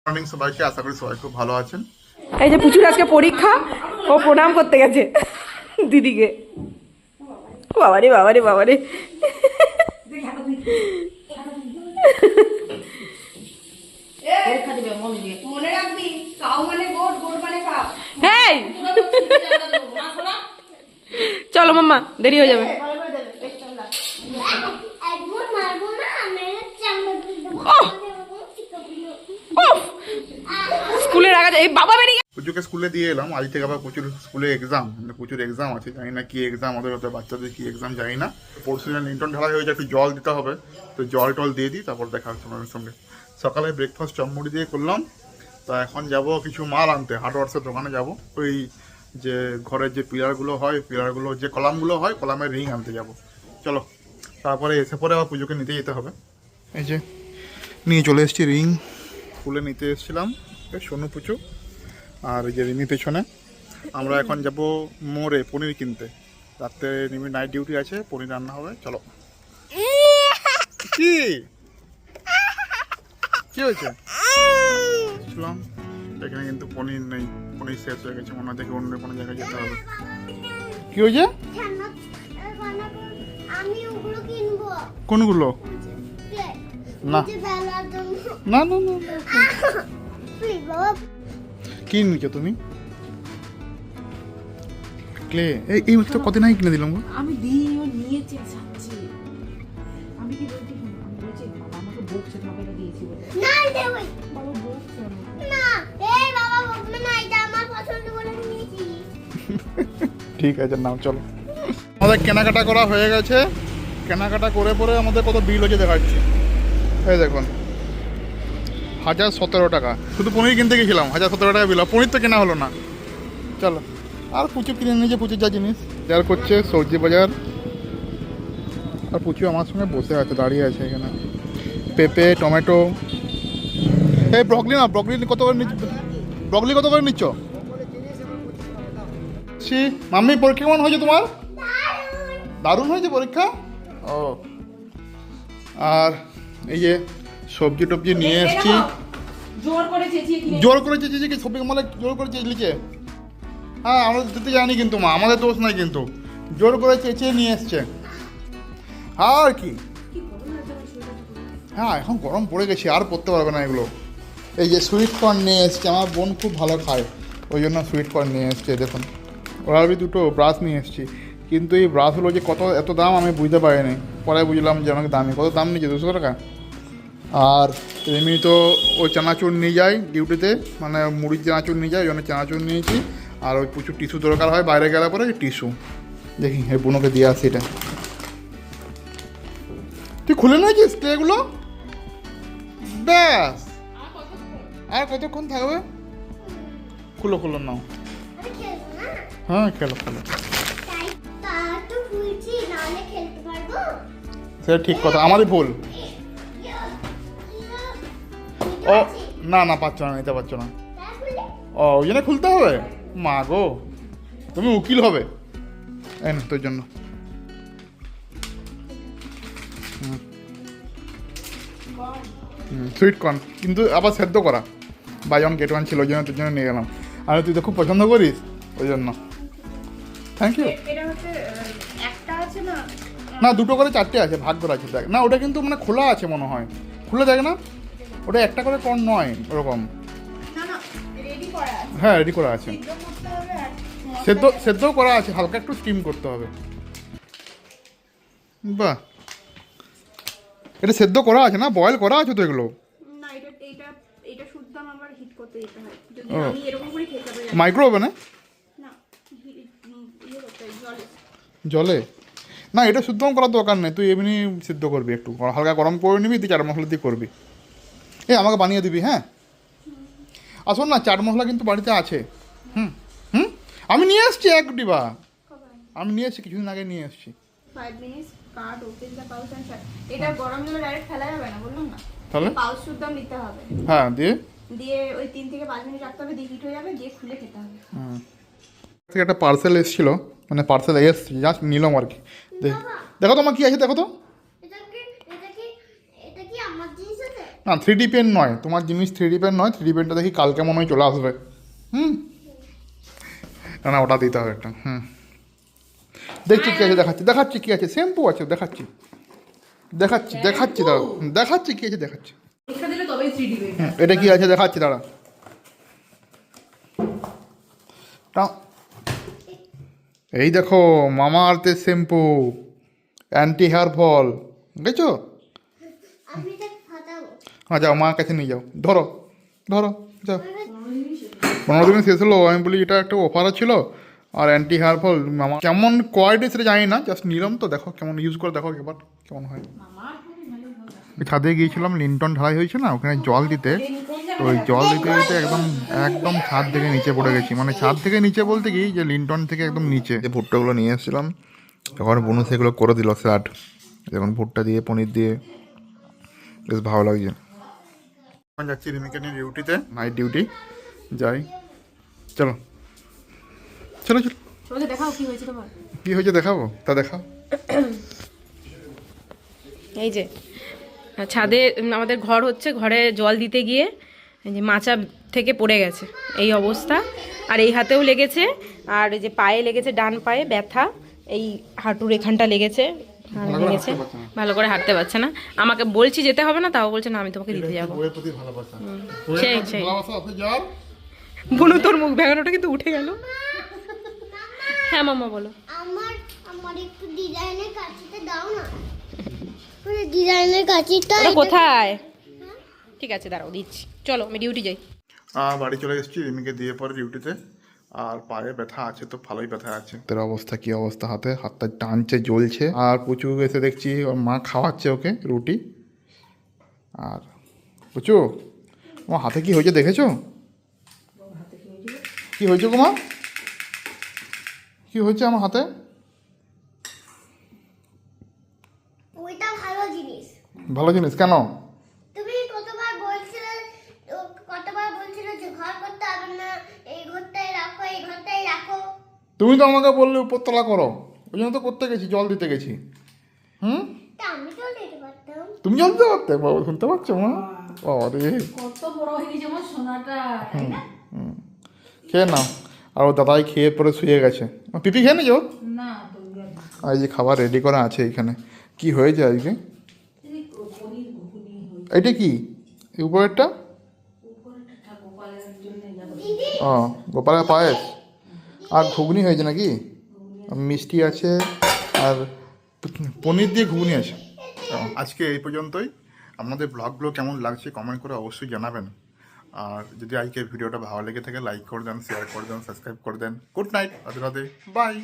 Morning সবাইকে, আশা করি সবাই খুব ভালো আছেন। এই যে পুচুর আজকে পরীক্ষা, ও প্রণাম করতে গেছে দিদিকে। বাবারে বাবারে বাবারে, এই চলো মাম্মা, দেরি হয়ে যাবে। স্কুলের আগে এই বাবা বেরিয়ে পুজোকে স্কুলে দিয়ে এলাম। আজ থেকে আবার প্রচুর স্কুলে এক্সাম, প্রচুর এক্সাম আছে। জানি না কি এক্সাম ওদের হতে, বাচ্চাদের কি এক্সাম জানি না। পরশু দিন লিন্টন ঢালা হয়েছে, একটু জল দিতে হবে, তো জল টল দিয়ে দিই, তারপর দেখা হচ্ছে ওনাদের সঙ্গে। সকালে ব্রেকফাস্ট চমমুড়ি দিয়ে করলাম। তা এখন যাব কিছু মাল আনতে, হার্ডওয়ার্সের দোকানে যাব। ওই যে ঘরের যে পিলারগুলো হয়, পিলারগুলো যে কলামগুলো হয়, কলামের রিং আনতে যাব। চলো, তারপরে এসে পরে আবার পুজোকে নিতে যেতে হবে। এই যে নিয়ে চলে এসেছি রিং, খুলে নিতে এসেছিলাম। সোনু পুচু আর এই যে রিমি পেছনে। আমরা এখন যাব মোড়ে পনির কিনতে। রাত্রে রিমি নাইট ডিউটি আছে, পনির রান্না হবে। চলো। কি কি হয়েছে? শুনলাম এখানে কিন্তু পনির নেই, পনির শেষ হয়ে গেছে। মনে হয় দেখে অন্য কোনো জায়গায় যেতে হবে। কি হয়েছে? কোনগুলো? না না না না, কি নিচ্ছ তুমি? ক্লে? এই তো কদিন আগে কিনে দিলাম গো। আমি দিও নিয়েছি যাচ্ছি। আমি কি বলছি, আমি বলছি বাবা আমাকে বকছে, তোমাকে এটা দিয়েছি বলে। না দে ওই বাবা বকছে না, এই বাবা বকবে না, এটা আমার পছন্দ বলে নিয়েছি। ঠিক আছে, নাও চলো। আমাদের কেনাকাটা করা হয়ে গেছে। কেনাকাটা করে পরে আমাদের কত বিল হয়েছে দেখাচ্ছি। এই দেখুন, 1017 টাকা। শুধু পনির কিনতে গেছিলাম, 1017 টাকা বিল। পনির তো কেনা হলো না। চলো, আর পুচু কিনে নিয়েছে, পুচুর যা জিনিস যার করছে সবজি বাজার। আর পুচু আমার সঙ্গে বসে আছে, দাঁড়িয়ে আছে এখানে। পেঁপে, টমেটো। এই ব্রকলি না, ব্রকলি কত করে নিচ্ছ? ব্রকলি কত করে নিচ্ছ? মাম্মি, পরীক্ষা কেমন হয়েছে তোমার? দারুণ হয়েছে পরীক্ষা। ও, আর এই যে সবজি টবজি নিয়ে এসছি। জোর করে চেঁচিয়ে কিনে। জোর করে চেয়েছে কি? শপিং মলে জোর করে চেয়েছে? হ্যাঁ, আমরা দিতে জানি কিন্তু মা, আমাদের দোষ নাই কিন্তু। জোর করে চেঁচিয়ে নিয়ে এসছে। আর কি, হ্যাঁ এখন গরম পড়ে গেছে, আর পড়তে পারবে না এগুলো। এই যে সুইট কর্ন নিয়ে এসছে, আমার বোন খুব ভালো খায়, ওই জন্য সুইট কর্ন নিয়ে এসছে। দেখুন, ওরা দুটো ব্রাশ নিয়ে এসছি, কিন্তু এই ব্রাশগুলো যে কত এত দাম আমি বুঝতে পারিনি। পরে বুঝলাম যে অনেক দামি। কত দাম নিয়েছে? 200 টাকা। আর এমনি তো ওই চানাচুর নিয়ে যায় ডিউটিতে, মানে মুড়ির চানাচুর নিয়ে যায়, ওই জন্য চানাচুর নিয়েছি। আর ওই প্রচুর টিস্যু দরকার হয় বাইরে গেলে পরে, টিস্যু দেখি এই বোনকে দিয়ে আসি। এটা তুই খুলে নিয়েছিস এগুলো? ব্যাস, আর কতক্ষণ থাকবে? খুলো খুলো, নাও। আমি খেলবো না, হ্যাঁ, খেলো খেলো। তাই তা তো খুলছি, নাহলে খেলতে পারবো। সেটা ঠিক কথা, আমারই ভুল। ও না না, পারছো না, নিতে পারছো না। ও, ওই জন্য খুলতে হবে? মা গো, তুমি উকিল হবে। এই না তোর জন্য। সুইট কর্ন, কিন্তু আবার সেদ্ধ করা। বাই ওয়ান গেট ওয়ান ছিল, ওই জন্য তোর জন্য নিয়ে গেলাম। আর তুই তো খুব পছন্দ করিস, ওই জন্য। Thank you. এটা হচ্ছে একটা আছে না, না, দুটো করে 4টে আছে, ভাগ করা আছে। দেখ না, ওটা কিন্তু মানে খোলা আছে মনে হয়। খুলে দেখ না, ওটা একটা করে কর্ন নয় ওরকম। না না রেডি করা আছে, হ্যাঁ, রেডি করা আছে, সিদ্ধ করতে হবে আর সেদ্ধও করা আছে, হালকা একটু স্টিম করতে হবে। বাহ, এটা সেদ্ধ করা আছে না, বয়েল করা আছে তো এগুলো? না, এটা শুদ্ধ আমার হিট করতে দিতে হয়। যদি ও। আমি এরকম করে খেতে পারি মাইক্রো ওভেনে? না, ইয়ে করতে হয় জলে। জলে? না, এটা শুদ্ধ করার দরকার নেই, তুই এমনি সিদ্ধ করবি, একটু হালকা গরম করে নিবি, তুই চাট মশলা দিয়ে করবি। আমাকে বানিয়ে দিবি, হ্যাঁ? আসুন না, চাট মশলা কিন্তু বাড়িতে আছে। হুম হুম, আমি নিয়ে এসছি 1 ডিবা। আমি নিয়ে এসছি, কিছুদিন আগে নিয়ে এসছি। 5 minutes cut open the pouch and shut. এটা গরম জলে ডাইরেক্ট ফেলা যাবে না, বললাম না? তাহলে পাউচ শুদ্ধ নিতে হবে, হ্যাঁ, দিয়ে ওই 3 থেকে 5 মিনিট রাখতে হবে, দিয়ে হিট হয়ে যাবে, দিয়ে খুলে খেতে হবে। থেকে একটা পার্সেল এসেছিল, মানে পার্সেল এসেছে, জাস্ট নিলাম আর কি। দেখো তোমার কি আছে, দেখো তো। এটা কি আমার জিনিস আছে? না 3D পেন নয়, তোমার জিনিস 3D পেন নয়, 3D পেনটা দেখি কালকে মনে হয় চলে আসবে। না না, ওটা দিতে হবে একটা। দেখছি কী আছে, দেখাচ্ছি কী আছে, শ্যাম্পু আছে, দেখাচ্ছি দাঁড়া, দেখাচ্ছি কী আছে, দেখাচ্ছি। পরীক্ষা দিলে তবেই 3D পেন। এটা কি আছে দেখাচ্ছি, দাঁড়া। এই দেখো মামা আর্থের শ্যাম্পু, অ্যান্টি হেয়ার ফল, বুঝেছো? আমি এটা ফাটাবো। হ্যাঁ যাও, মার কাছে নিয়ে যাও, ধরো যাও। 15 দিনে শেষ হলো, আমি বলি এটা একটা অফারও ছিল, আর অ্যান্টি হেয়ার ফল মামা। কেমন কোয়ালিটি সেটা জানি না, জাস্ট নিলাম তো, দেখো কেমন ইউজ করে দেখো এবার কেমন হয়। ছাদে গিয়েছিলাম, লিন্টন ঢালাই হয়েছে না, ওখানে জল দিতে, তো ওই জল দিতে দিতে একদম ছাদ থেকে নিচে পড়ে গেছি। মানে ছাদ থেকে নিচে বলতে কি, যে লিন্টন থেকে একদম নিচে। যে ভুট্টাগুলো নিয়ে এসেছিলাম, তখন বোনু সেগুলো করে দিল স্যালাড, এখন ভুট্টা দিয়ে পনির দিয়ে, বেশ ভালো লাগছে। এখন যাচ্ছি রিমিকে নিয়ে ডিউটিতে, নাইট ডিউটি, যাই। চলো চলো চলো, তোমাকে দেখাও কি হয়েছে তোমার। কী হয়েছে দেখাবো, তা দেখাও। এই যে ছাদে আমাদের ঘর হচ্ছে, ঘরে জল দিতে গিয়ে এই যে মাচা থেকে পড়ে গেছে, এই অবস্থা। আর এই হাতেও লেগেছে, আর এই যে পায়ে লেগেছে, ডান পায়ে ব্যথা, এই হাঁটুর এখানটা লেগেছে, ভালো করে হাঁটতে পারছে না। আমাকে বলছি যেতে হবে না, তাও বলছে না আমি তোমাকে দিতে যাবো। সেই বুনু, তোর মুখ ভেঙানোটা কিন্তু উঠে গেল। হ্যাঁ মামা বলো। আমার একটু ডিজাইনের কাঁচিটা দাও না। ডিজাইনের কাঁচিটা ওটা কোথায়? ঠিক আছে দাঁড়াও দিচ্ছি, চলো আমি ডিউটি যাই। বাড়ি চলে এসেছি রিমিকে দিয়ে পরে ডিউটিতে। আর পায়ে ব্যথা আছে তো, ভালোই ব্যথা আছে। তোর অবস্থা কি অবস্থা, হাতটা টানছে, জ্বলছে। আর পুচু এসে দেখছি ওর মা খাওয়াচ্ছে ওকে রুটি। আর পুচু, আমার হাতে কি হয়েছে দেখেছো? কি হয়েছে গো মা, কি হয়েছে আমার হাতে? ওইটা ভালো জিনিস। ভালো জিনিস কেন? তুমি কতবার বলছিলে যে ঘর করতে হবে না, এই ঘরটাই রাখো, এই ঘরটাই রাখো। তুমি তো আমাকে বললে উপরতলা করো, ওই জন্য তো করতে গেছি, জল দিতে গেছি। তা আমি তো দিতে পারতাম। তুমি জল দিতে পারতে, বাবা শুনতে পাচ্ছ মা? বাবা রে, কত বড় হয়ে গেছে আমার সোনাটা, তাই না? খেয়ে নাও। আর ও দাদাই খেয়ে পরে শুয়ে গেছে। পিপি খেয়ে নিয়েছো? না তো আর এই যে খাবার রেডি করা আছে এখানে। কি হয়েছে আজকে? পনির ঘুগনি হয়েছে, এইটা কি, এই উপরেরটা? উপরেরটা গোপালের জন্য যাবো। ও, গোপালের পায়েস আর ঘুগনি হয়েছে নাকি? মিষ্টি আছে আর পনির দিয়ে ঘুগনি আছে। আজকে এই পর্যন্তই। আপনাদের ব্লগগুলো কেমন লাগছে কমেন্ট করে অবশ্যই জানাবেন। আর যদি আজকের ভিডিওটা ভালো লেগে থাকে লাইক করে দেন, শেয়ার করে দেন, সাবস্ক্রাইব করে দেন। Good night, Radhe Radhe, by.